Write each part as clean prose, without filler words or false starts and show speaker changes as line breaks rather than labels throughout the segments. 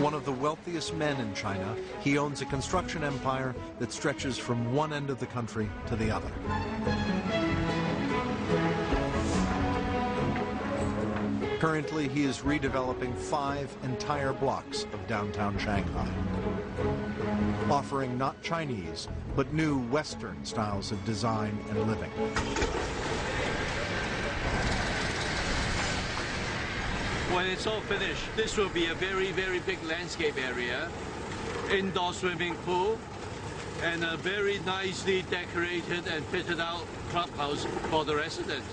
One of the wealthiest men in China, he owns a construction empire that stretches from one end of the country to the other. Currently, he is redeveloping 5 entire blocks of downtown Shanghai, offering not Chinese, but new Western styles of design and living.
When it's all finished, this will be a very, very big landscape area, indoor swimming pool, and a very nicely decorated and fitted out clubhouse for the residents.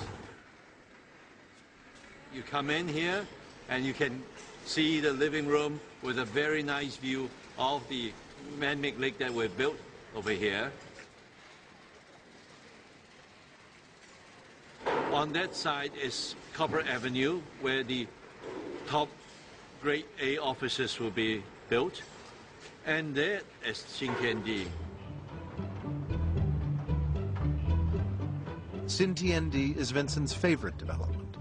You come in here and you can see the living room with a very nice view of the man-made lake that we've built over here. On that side is Copper Avenue, where the top grade A offices will be built. And there is Xintiandi.
Xintiandi is Vincent's favorite development.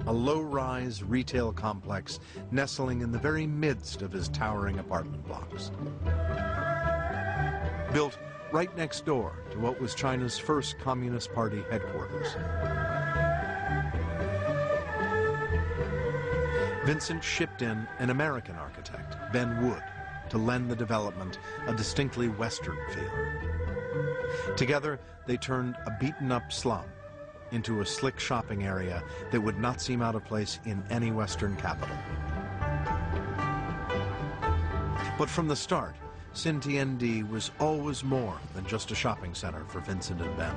A low-rise retail complex nestling in the very midst of his towering apartment blocks. Built right next door to what was China's first Communist Party headquarters. Vincent shipped in an American architect, Ben Wood, to lend the development a distinctly Western feel. Together, they turned a beaten-up slum into a slick shopping area that would not seem out of place in any Western capital. But from the start, Xintiandi was always more than just a shopping center for Vincent and Ben.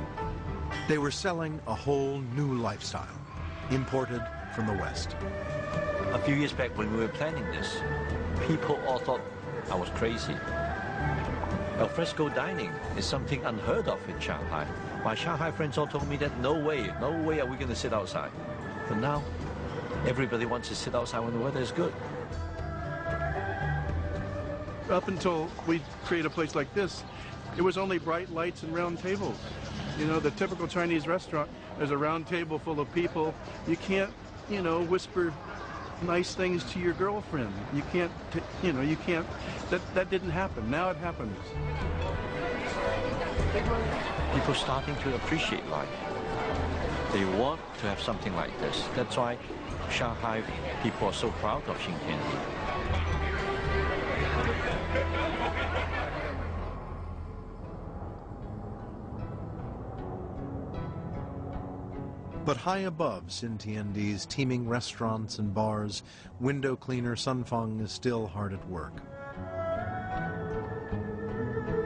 They were selling a whole new lifestyle, imported from the West.
A few years back when we were planning this, people all thought I was crazy. Al fresco dining is something unheard of in Shanghai. My Shanghai friends all told me that no way are we going to sit outside. But now, everybody wants to sit outside when the weather is good.
Up until we create a place like this, it was only bright lights and round tables. You know, the typical Chinese restaurant, there's a round table full of people. You can't, you know, whisper nice things to your girlfriend. You can't, you can't, that didn't happen. Now it happens.
People starting to appreciate life. They want to have something like this. That's why Shanghai people are so proud of Xintiandi.
But high above Xintiandi's teeming restaurants and bars, window cleaner Sun Feng is still hard at work.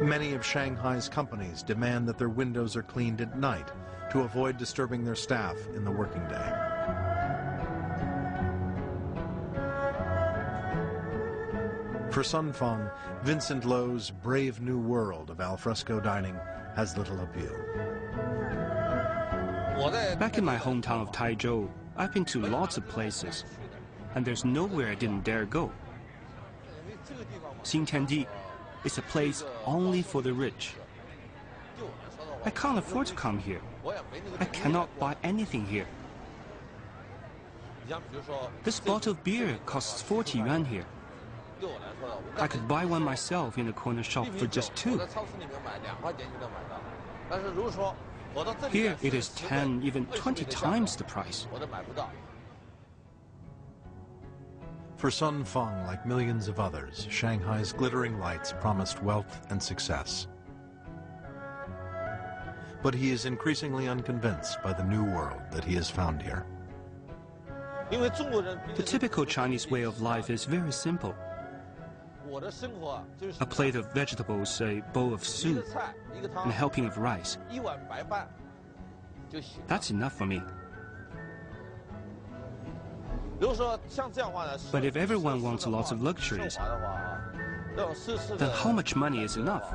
Many of Shanghai's companies demand that their windows are cleaned at night to avoid disturbing their staff in the working day. For Sun Feng, Vincent Lo's brave new world of alfresco dining has little appeal.
Back in my hometown of Taizhou, I've been to lots of places, and there's nowhere I didn't dare go. Xintiandi is a place only for the rich. I can't afford to come here. I cannot buy anything here. This bottle of beer costs 40 yuan here. I could buy one myself in a corner shop for just 2. Here it is 10, even 20 times the price.
For Sun Feng, like millions of others, Shanghai's glittering lights promised wealth and success. But he is increasingly unconvinced by the new world that he has found here.
The typical Chinese way of life is very simple. A plate of vegetables, a bowl of soup, and a helping of rice. That's enough for me. But if everyone wants lots of luxuries, then how much money is enough?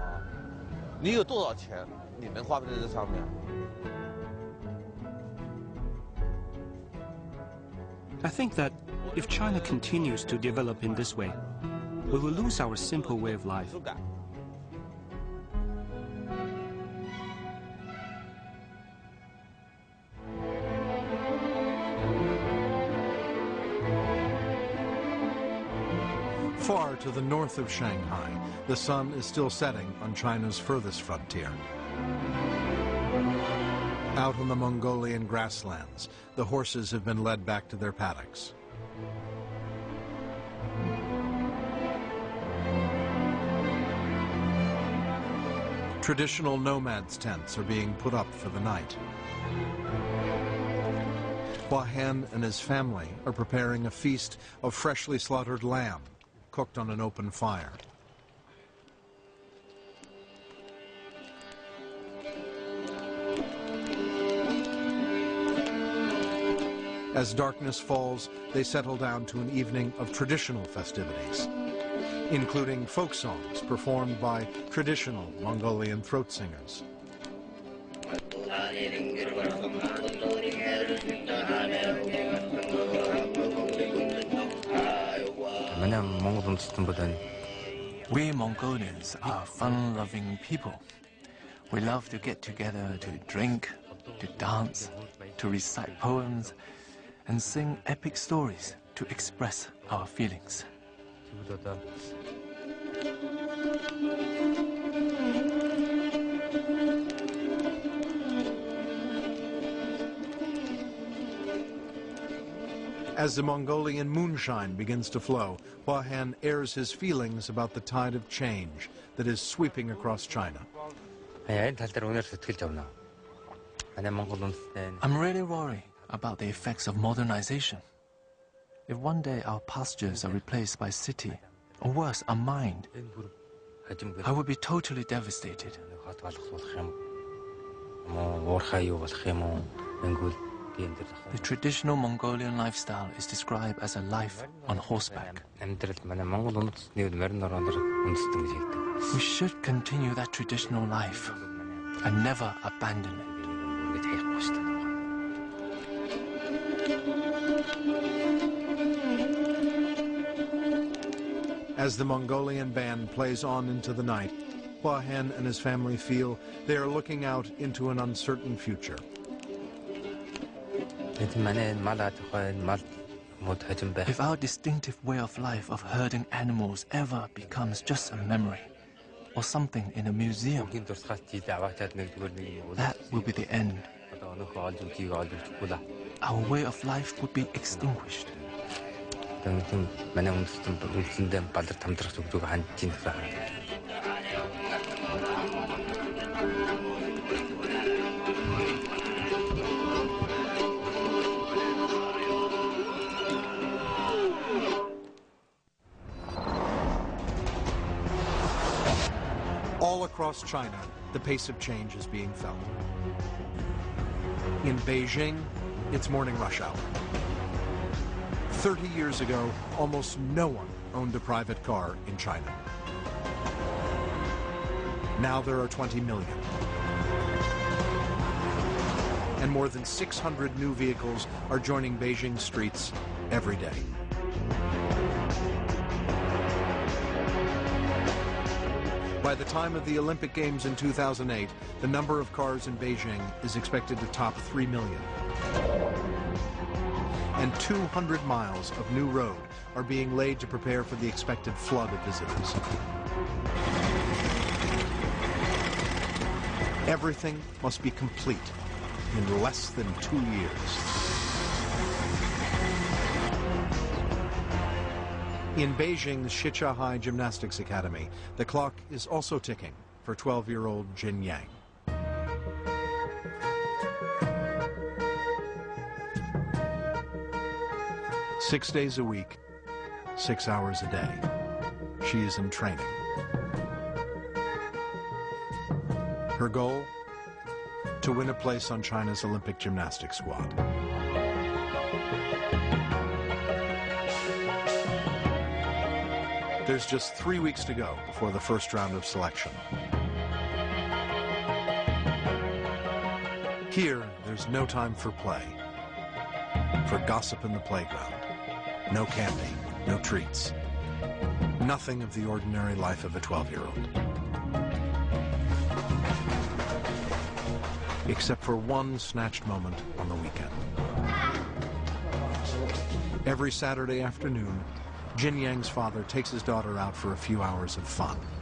I think that if China continues to develop in this way, we will lose our simple way of life.
Far to the north of Shanghai, the sun is still setting on China's furthest frontier. Out on the Mongolian grasslands, the horses have been led back to their paddocks. Traditional nomads' tents are being put up for the night. Hua Hen and his family are preparing a feast of freshly slaughtered lamb, cooked on an open fire. As darkness falls, they settle down to an evening of traditional festivities, including folk songs performed by traditional Mongolian throat singers.
We Mongolians are fun-loving people. We love to get together to drink, to dance, to recite poems, and sing epic stories to express our feelings.
As the Mongolian moonshine begins to flow, Hua Hen airs his feelings about the tide of change that is sweeping across China.
I'm really worried about the effects of modernization. If one day our pastures are replaced by city, or worse, are mined, I would be totally devastated. The traditional Mongolian lifestyle is described as a life on horseback. We should continue that traditional life and never abandon it.
As the Mongolian band plays on into the night, Hua Hen and his family feel they are looking out into an uncertain future.
If our distinctive way of life of herding animals ever becomes just a memory, or something in a museum, that will be the end. Our way of life would be extinguished.
All across China, the pace of change is being felt. In Beijing, it's morning rush hour. 30 years ago, almost no one owned a private car in China. Now there are 20 million. And more than 600 new vehicles are joining Beijing streets every day. By the time of the Olympic Games in 2008, the number of cars in Beijing is expected to top 3 million. And 200 miles of new road are being laid to prepare for the expected flood of visitors. Everything must be complete in less than 2 years. In Beijing's Shichahai Gymnastics Academy, the clock is also ticking for 12-year-old Jin Yang. Six days a week, 6 hours a day, she is in training. Her goal? To win a place on China's Olympic gymnastics squad. There's just 3 weeks to go before the first round of selection. Here, there's no time for play, for gossip in the playground. No candy, no treats. Nothing of the ordinary life of a 12-year-old. Except for one snatched moment on the weekend. Every Saturday afternoon, Jin Yang's father takes his daughter out for a few hours of fun.